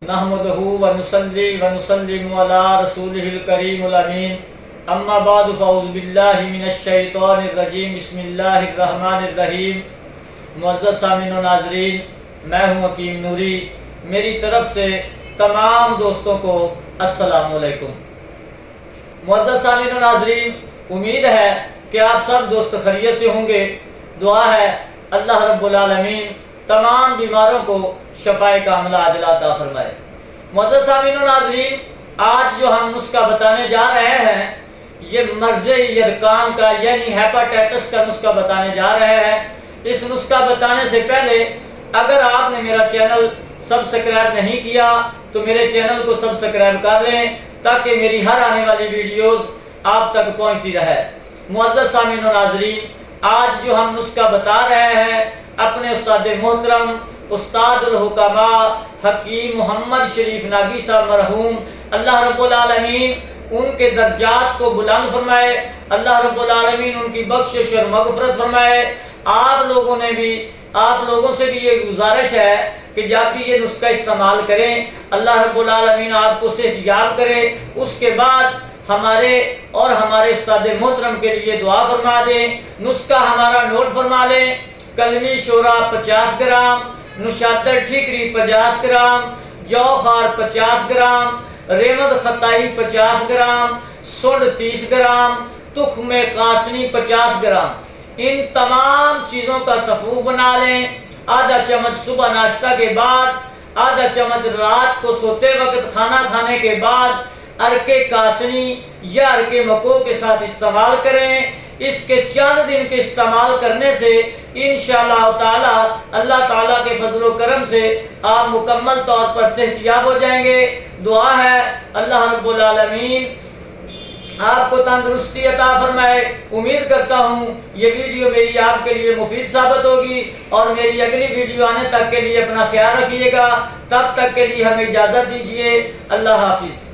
नहमदहू व नुसल्ली व नुसल्लिमु अला रसूलिहिल करीमिल अमीन अम्मा बाद फ़अऊज़ु बिल्लाहि मिनश शैतानिर रजीम बिस्मिल्लाहिर रहमानिर रहीम। मुअज़्ज़ज़ सामीन व नाज़रीन, मैं हूँ हकीम नूरी। मेरी तरफ से तमाम दोस्तों को अस्सलाम-ओ-अलैकुम। मुअज़्ज़ज़ सामीन व नाज़रीन, उम्मीद है कि आप सब दोस्त खैरियत से होंगे। दुआ है अल्लाह रब्बुल आलमीन तमाम बीमारों को शफाए कामिला आजिला अता फरमाए। मुअज़्ज़ज़ सामीन व नाज़रीन, आज जो हम नुस्खा बताने जा रहे हैं ये मर्ज़ यरकान का यानी हेपाटाइटिस का नुस्खा बताने जा रहे हैं। इस नुस्खा बताने से पहले अगर आपने मेरा चैनल सब्सक्राइब नहीं किया तो मेरे चैनल को सब्सक्राइब कर लें ताकि मेरी हर आने वाली वीडियोस आप तक पहुंचती रहे। मुअज़्ज़ज़ सामीन व नाज़रीन, आज जो हम नुस्खा बता रहे हैं अपने उस्ताद मोहतरम उस्तादुल हुकमा हकीम मोहम्मद शरीफ नागी साहब मरहूम, अल्लाह रब्बुल आलमीन उनके दर्जात को बुलंद फरमाए, अल्लाह रब्बुल आलमीन उनकी बख्शिश और मग़फ़िरत फरमाए। आप लोगों से भी ये गुजारिश है कि जब भी ये नुस्खा इस्तेमाल करें अल्लाह रब्बुल आलमीन आपको सेहतयाब करे। उसके बाद हमारे और हमारे उस्ताद मोहतरम के लिए दुआ फरमा दें। नुस्खा हमारा नोट फरमा लें। कलमी शोरा 50 ग्राम, नुशातर ठीकरी 50 ग्राम, जौ खार 50 ग्राम, रेमद खताई 50 ग्राम, सुंड 30 ग्राम, तुख्म कासनी 50 ग्राम। इन तमाम चीज़ों का सफ़ूफ बना लें। आधा चम्मच सुबह नाश्ता के बाद, आधा चम्मच रात को सोते वक्त खाना खाने के बाद अरके कासनी या अरके मको के साथ इस्तेमाल करें। इसके चंद दिन के इस्तेमाल करने से इंशाअल्लाह ताला अल्लाह ताला के फजल करम से आप मुकम्मल तौर पर सेहतयाब हो जाएंगे। दुआ है अल्लाह रब्बुल आलमीन आपको तंदुरुस्ती अता फरमाए। उम्मीद करता हूँ ये वीडियो मेरी आपके लिए मुफीद साबित होगी और मेरी अगली वीडियो आने तक के लिए अपना ख्याल रखिएगा। तब तक के लिए हमें इजाज़त दीजिए। अल्लाह हाफिज़।